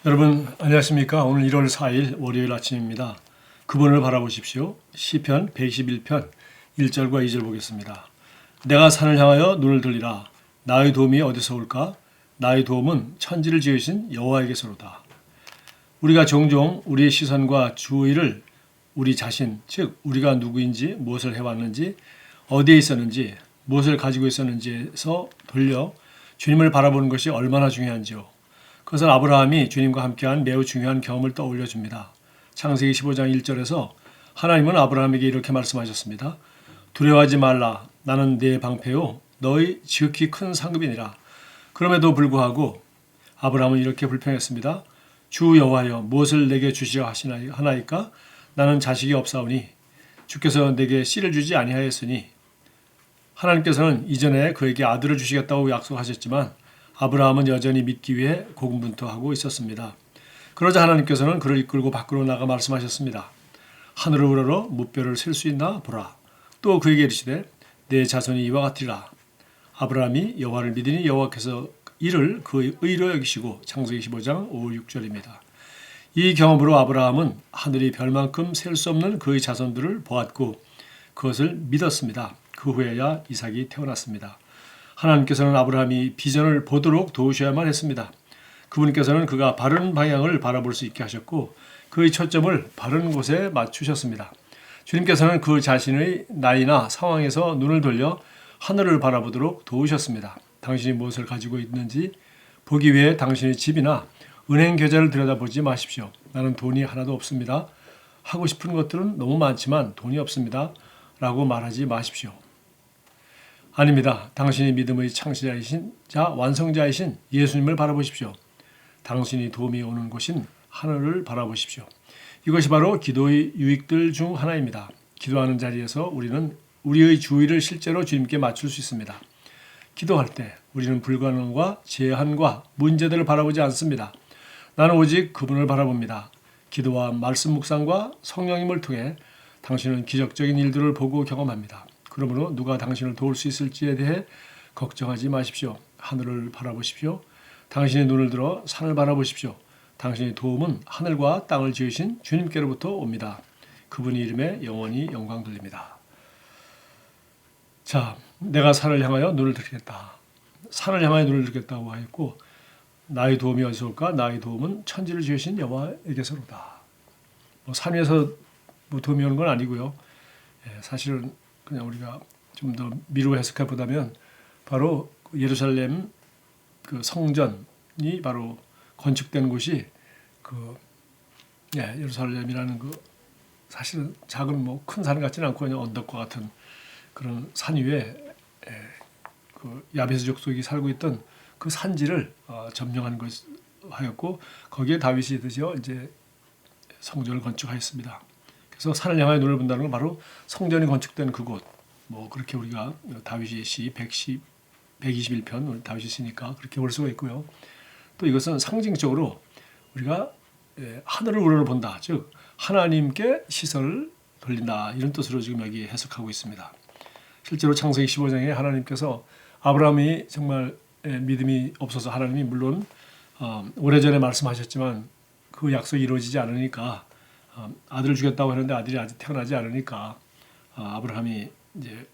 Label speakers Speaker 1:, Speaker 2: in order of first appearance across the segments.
Speaker 1: 여러분 안녕하십니까? 오늘 1월 4일 월요일 아침입니다. 그분을 바라보십시오. 시편 121편 1절과 2절 보겠습니다. 내가 산을 향하여 눈을 들리라. 나의 도움이 어디서 올까? 나의 도움은 천지를 지으신 여호와에게서로다. 우리가 종종 우리의 시선과 주의를 우리 자신, 즉 우리가 누구인지, 무엇을 해왔는지, 어디에 있었는지, 무엇을 가지고 있었는지에서 돌려 주님을 바라보는 것이 얼마나 중요한지요. 그것은 아브라함이 주님과 함께한 매우 중요한 경험을 떠올려 줍니다. 창세기 15장 1절에서 하나님은 아브라함에게 이렇게 말씀하셨습니다. 두려워하지 말라. 나는 네 방패요 너희 지극히 큰 상급이니라. 그럼에도 불구하고 아브라함은 이렇게 불평했습니다. 주 여호와여 무엇을 내게 주시려 하나이까? 나는 자식이 없사오니 주께서 내게 씨를 주지 아니하였으니. 하나님께서는 이전에 그에게 아들을 주시겠다고 약속하셨지만 아브라함은 여전히 믿기 위해 고군분투하고 있었습니다. 그러자 하나님께서는 그를 이끌고 밖으로 나가 말씀하셨습니다. 하늘을 우러러 무뼈를 셀 수 있나 보라. 또 그에게 이르시되 내 자손이 이와 같으리라. 아브라함이 여호와를 믿으니 여호와께서 이를 그의 의로 여기시고. 창세기 15장 5, 6절입니다. 이 경험으로 아브라함은 하늘이 별만큼 셀 수 없는 그의 자손들을 보았고 그것을 믿었습니다. 그 후에야 이삭이 태어났습니다. 하나님께서는 아브라함이 비전을 보도록 도우셔야만 했습니다. 그분께서는 그가 바른 방향을 바라볼 수 있게 하셨고 그의 초점을 바른 곳에 맞추셨습니다. 주님께서는 그 자신의 나이나 상황에서 눈을 돌려 하늘을 바라보도록 도우셨습니다. 당신이 무엇을 가지고 있는지 보기 위해 당신의 집이나 은행 계좌를 들여다보지 마십시오. 나는 돈이 하나도 없습니다. 하고 싶은 것들은 너무 많지만 돈이 없습니다. 라고 말하지 마십시오. 아닙니다. 당신이 믿음의 창시자이신 자 완성자이신 예수님을 바라보십시오. 당신이 도움이 오는 곳인 하늘을 바라보십시오. 이것이 바로 기도의 유익들 중 하나입니다. 기도하는 자리에서 우리는 우리의 주의를 실제로 주님께 맞출 수 있습니다. 기도할 때 우리는 불가능과 제한과 문제들을 바라보지 않습니다. 나는 오직 그분을 바라봅니다. 기도와 말씀 묵상과 성령님을 통해 당신은 기적적인 일들을 보고 경험합니다. 그러므로 누가 당신을 도울 수 있을지에 대해 걱정하지 마십시오. 하늘을 바라보십시오. 당신의 눈을 들어 산을 바라보십시오. 당신의 도움은 하늘과 땅을 지으신 주님께로부터 옵니다. 그분의 이름에 영원히 영광 돌립니다. 자, 내가 산을 향하여 눈을 들겠다. 산을 향하여 눈을 들겠다고 하였고 나의 도움이 어디서 올까? 나의 도움은 천지를 지으신 여호와에게서로다. 산 위에서 도움이 오는 건 아니고요. 사실은 그냥 우리가 좀 더 미루 해석해 보다면 바로 예루살렘 그 성전이 바로 건축된 곳이 예루살렘이라는 그 사실은 작은 큰 산 같지는 않고 그냥 언덕과 같은 그런 산 위에 그 야베스 족속이 살고 있던 그 산지를 점령한 것하였고 거기에 다윗이 드디어 이제 성전을 건축하였습니다. 그래서 산을 향하여 눈을 본다는 건 바로 성전이 건축된 그곳. 그렇게 우리가 다윗의 시 121편 다윗이 쓰니까 그렇게 볼 수가 있고요. 또 이것은 상징적으로 우리가 하늘을 우러러 본다. 즉 하나님께 시선을 돌린다. 이런 뜻으로 지금 여기 해석하고 있습니다. 실제로 창세기 15장에 하나님께서 아브라함이 정말 믿음이 없어서 하나님이 물론 오래전에 말씀하셨지만 그 약속이 이루어지지 않으니까 아들을 주겠다고 했는데 아들이 아직 태어나지 않으니까 아브라함이 이제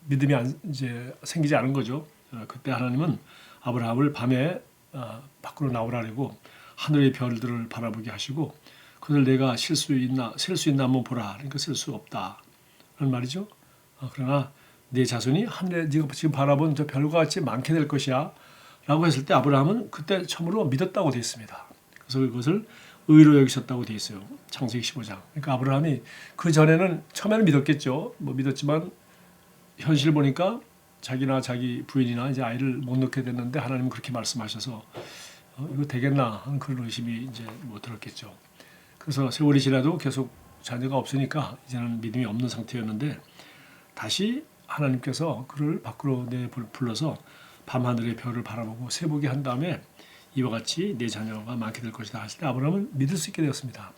Speaker 1: 믿음이 이제 생기지 않은 거죠. 그때 하나님은 아브라함을 밤에 밖으로 나오라고 하늘의 별들을 바라보게 하시고 그들 내가 셀 수 있나 한번 보라. 그러니까 셀 수 없다. 라는 말이죠. 그러나 네 자손이 하늘에 네가 지금 바라본 저 별과 같이 많게 될 것이야. 라고 했을 때 아브라함은 그때 처음으로 믿었다고 되어 있습니다. 그래서 그것을 의로 여기셨다고 되어 있어요. 창세기 15장. 그러니까 아브라함이 그 전에는 처음에는 믿었겠죠. 믿었지만 현실 보니까 자기나 자기 부인이나 이제 아이를 못 낳게 됐는데 하나님은 그렇게 말씀하셔서 이거 되겠나 하는 그런 의심이 이제 들었겠죠. 그래서 세월이 지나도 계속 자녀가 없으니까 이제는 믿음이 없는 상태였는데 다시 하나님께서 그를 밖으로 불러서 밤하늘의 별을 바라보고 세보게 한 다음에 이와 같이 내 자녀가 많게 될 것이다 하실 때 아브라함은 믿을 수 있게 되었습니다.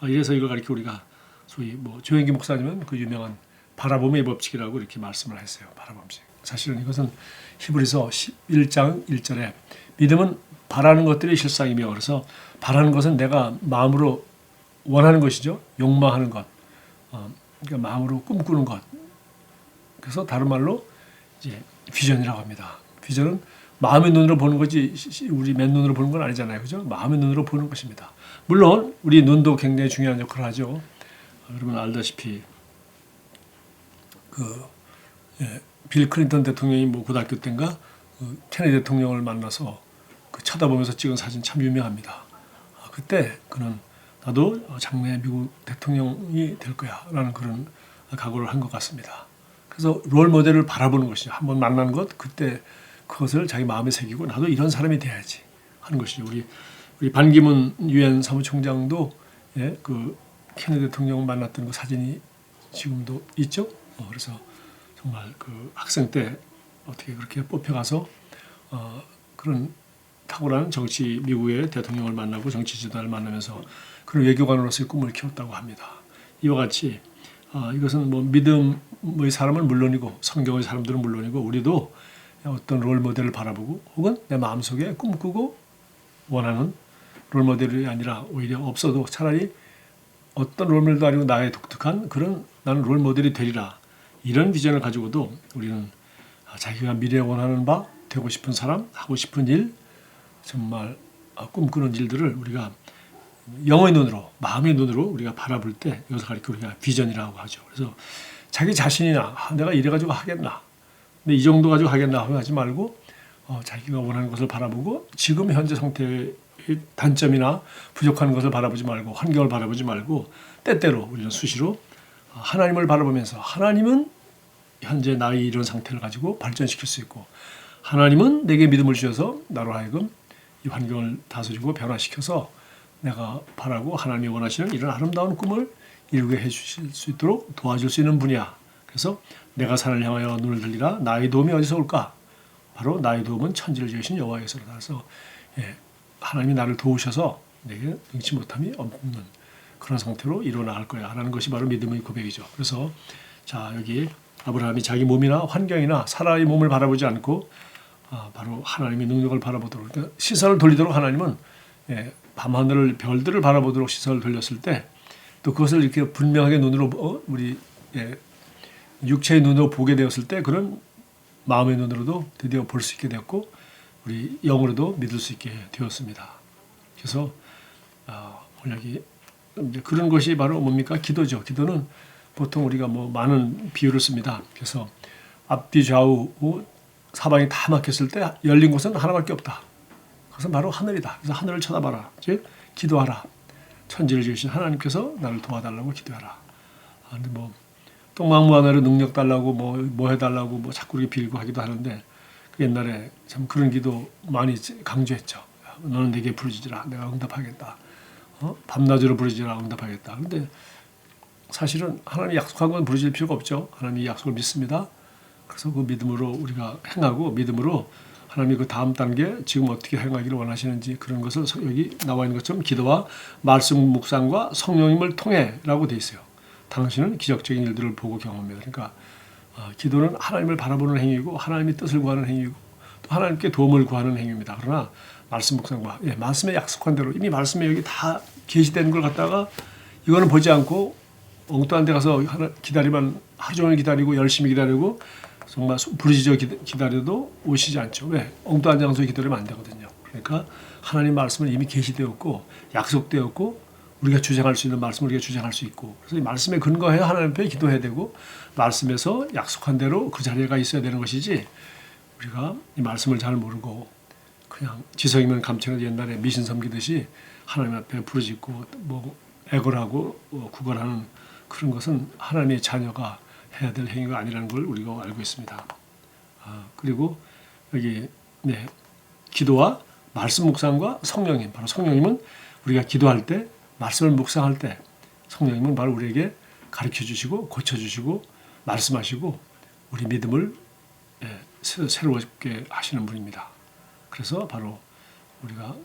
Speaker 1: 이래서 이걸 가리켜 우리가 소위 조영기 목사님은 그 유명한 바라봄의 법칙이라고 이렇게 말씀을 했어요. 바라봄식. 사실은 이것은 히브리서 11장 1절에 믿음은 바라는 것들이 실상이며 그래서 바라는 것은 내가 마음으로 원하는 것이죠. 욕망하는 것. 그러니까 마음으로 꿈꾸는 것. 그래서 다른 말로 이제 비전이라고 합니다. 비전은 마음의 눈으로 보는 거지 우리 맨눈으로 보는 건 아니잖아요. 그죠? 마음의 눈으로 보는 것입니다. 물론 우리 눈도 굉장히 중요한 역할을 하죠. 여러분 알다시피 빌 클린턴 대통령이 뭐 고등학교 때인가 케네디 대통령을 만나서 쳐다보면서 찍은 사진 참 유명합니다. 그때 그는 나도 장래 미국 대통령이 될 거야 라는 그런 각오를 한 것 같습니다. 그래서 롤 모델을 바라보는 것이죠. 한번 만난 것 그때 그것을 자기 마음에 새기고 나도 이런 사람이 돼야지 하는 것이죠. 우리 반기문 유엔 사무총장도 그 케네디 대통령 만났던 그 사진이 지금도 있죠. 그래서 정말 그 학생 때 어떻게 그렇게 뽑혀가서 그런 탁월한 정치 미국의 대통령을 만나고 정치 지도자를 만나면서 그런 외교관으로서의 꿈을 키웠다고 합니다. 이와 같이 이것은 뭐 믿음의 사람은 물론이고 성경의 사람들은 물론이고 우리도 어떤 롤 모델을 바라보고 혹은 내 마음속에 꿈꾸고 원하는 롤 모델이 아니라 오히려 없어도 차라리 어떤 롤 모델도 아니고 나의 독특한 그런 나는 롤 모델이 되리라 이런 비전을 가지고도 우리는 자기가 미래에 원하는 바 되고 싶은 사람 하고 싶은 일 정말 꿈꾸는 일들을 우리가 영의 눈으로 마음의 눈으로 우리가 바라볼 때 여기서 가리켜 우리가 비전이라고 하죠. 그래서 자기 자신이나 내가 이래 가지고 하겠나 근데 이 정도 가지고 하겠나 하지 말고 자기가 원하는 것을 바라보고 지금 현재 상태의 단점이나 부족한 것을 바라보지 말고 환경을 바라보지 말고 때때로 우리는 수시로 하나님을 바라보면서 하나님은 현재 나의 이런 상태를 가지고 발전시킬 수 있고 하나님은 내게 믿음을 주셔서 나로 하여금 이 환경을 다스리고 변화시켜서 내가 바라고 하나님이 원하시는 이런 아름다운 꿈을 이루게 해주실 수 있도록 도와줄 수 있는 분이야. 그래서 내가 산을 향하여 눈을 들리라. 나의 도움이 어디서 올까? 바로 나의 도움은 천지를 지으신 여호와에게서로다. 그래서 하나님이 나를 도우셔서 내게 능치 못함이 없는 그런 상태로 이루어나갈 거야 라는 것이 바로 믿음의 고백이죠. 그래서 자 여기 아브라함이 자기 몸이나 환경이나 사라의 몸을 바라보지 않고 바로 하나님의 능력을 바라보도록 그러니까 시선을 돌리도록 하나님은 밤하늘을 별들을 바라보도록 시선을 돌렸을 때 또 그것을 이렇게 분명하게 눈으로 우리 육체의 눈으로 보게 되었을 때 그런 마음의 눈으로도 드디어 볼 수 있게 되었고 우리 영으로도 믿을 수 있게 되었습니다. 그래서 여기 이제 그런 것이 바로 뭡니까? 기도죠. 기도는 보통 우리가 뭐 많은 비유를 씁니다. 그래서 앞뒤 좌우 사방이 다 막혔을 때 열린 곳은 하나밖에 없다. 그것은 바로 하늘이다. 그래서 하늘을 쳐다봐라. 즉 기도하라. 천지를 지으신 하나님께서 나를 도와달라고 기도하라. 근데 뭐 똥망무하나로 능력 달라고 뭐 해달라고 뭐 자꾸 이렇게 빌고 하기도 하는데 옛날에 참 그런 기도 많이 강조했죠. 너는 내게 부르짖으라. 내가 응답하겠다. 밤낮으로 부르짖으라. 응답하겠다. 그런데 사실은 하나님이 약속한 건 부르짖을 필요가 없죠. 하나님이 약속을 믿습니다. 그래서 그 믿음으로 우리가 행하고 믿음으로 하나님이 그 다음 단계 지금 어떻게 행하기를 원하시는지 그런 것을 여기 나와 있는 것처럼 기도와 말씀 묵상과 성령님을 통해라고 돼 있어요. 당신은 기적적인 일들을 보고 경험합니다. 그러니까 기도는 하나님을 바라보는 행위이고 하나님의 뜻을 구하는 행위이고 또 하나님께 도움을 구하는 행위입니다. 그러나 말씀 묵상과 말씀에 약속한 대로 이미 말씀에 여기 다 계시된 걸 갖다가 이거는 보지 않고 엉뚱한 데 가서 기다리면 하루 종일 기다리고 열심히 기다리고 정말 부르짖어 기다려도 오시지 않죠. 왜? 엉뚱한 장소에 기다리면 안 되거든요. 그러니까 하나님 말씀은 이미 계시되었고 약속되었고 우리가 주장할 수 있는 말씀을 우리가 주장할 수 있고 그래서 이 말씀에 근거해 하나님 앞에 기도해야 되고 말씀에서 약속한 대로 그 자리가 있어야 되는 것이지 우리가 이 말씀을 잘 모르고 그냥 지성이면 감천을 옛날에 미신 섬기듯이 하나님 앞에 부르짖고 뭐 애걸하고 구걸하는 그런 것은 하나님의 자녀가 해야 될 행위가 아니라는 걸 우리가 알고 있습니다. 그리고 여기 기도와 말씀 묵상과 성령님 바로 성령님은 우리가 기도할 때 말씀을 묵상할 때 성령님은 바로 우리에게 가르쳐 주시고 고쳐 주시고 말씀하시고 우리 믿음을 새롭게 하시는 분입니다. 그래서 바로 우리가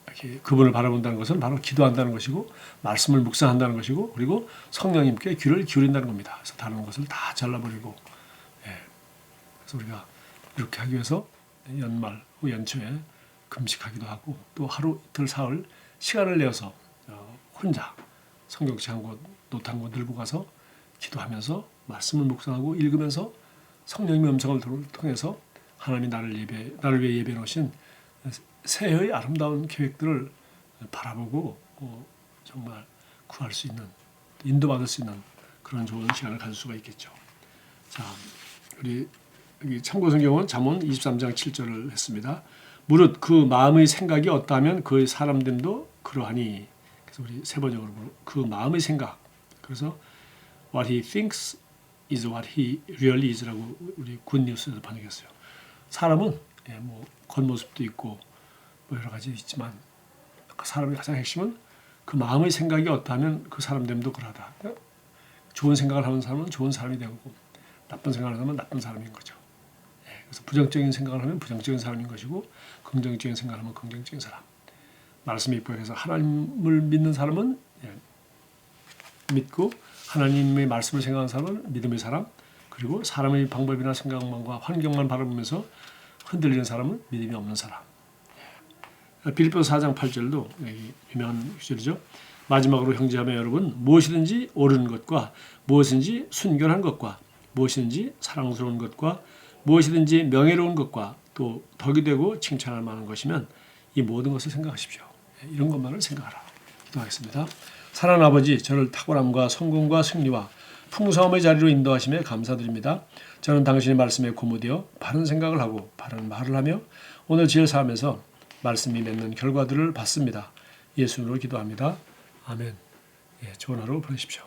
Speaker 1: 이렇게 그분을 바라본다는 것은 바로 기도한다는 것이고 말씀을 묵상한다는 것이고 그리고 성령님께 귀를 기울인다는 겁니다. 그래서 다른 것을 다 잘라버리고 그래서 우리가 이렇게 하기 위해서 연말 후 연초에 금식하기도 하고 또 하루 이틀 사흘 시간을 내어서 혼자 성경책 한 권, 노트 한 권 들고 가서 기도하면서 말씀을 묵상하고 읽으면서 성령님의 음성을 통해서 하나님이 나를 위해 예배해 놓으신 새해의 아름다운 계획들을 바라보고 정말 구할 수 있는, 인도받을 수 있는 그런 좋은 시간을 가질 수가 있겠죠. 자, 우리 여기 참고 성경은 잠언 23장 7절을 했습니다. 무릇 그 마음의 생각이 어떠하면 그 사람됨도 그러하니. 그래서 우리 세 번역으로 그 마음의 생각. 그래서 what he thinks is what he really is라고 우리 굿뉴스에서 번역했어요. 사람은 뭐 겉모습도 있고 뭐 여러 가지 있지만 그 사람의 가장 핵심은 그 마음의 생각이 어떠하면 그 사람됨도 그러하다. 좋은 생각을 하는 사람은 좋은 사람이 되고 나쁜 생각을 하면 나쁜 사람인 거죠. 그래서 부정적인 생각을 하면 부정적인 사람인 것이고 긍정적인 생각을 하면 긍정적인 사람. 말씀에 입각해서 하나님을 믿는 사람은 믿고 하나님의 말씀을 생각하는 사람은 믿음의 사람, 그리고 사람의 방법이나 생각만과 환경만 바라보면서 흔들리는 사람은 믿음이 없는 사람. 빌립보서 4장 8절도 유명한 구절이죠. 마지막으로 형제자매 여러분, 무엇이든지 옳은 것과 무엇이든지 순결한 것과 무엇이든지 사랑스러운 것과 무엇이든지 명예로운 것과 또 덕이 되고 칭찬할 만한 것이면 이 모든 것을 생각하십시오. 이런 것만을 생각하라. 기도하겠습니다. 사랑하는 아버지, 저를 탁월함과 성공과 승리와 풍성함의 자리로 인도하심에 감사드립니다. 저는 당신의 말씀에 고무되어 바른 생각을 하고 바른 말을 하며 오늘 지을 삶에서 말씀이 맺는 결과들을 받습니다. 예수님으로 기도합니다. 아멘. 좋은 하루 보내십시오.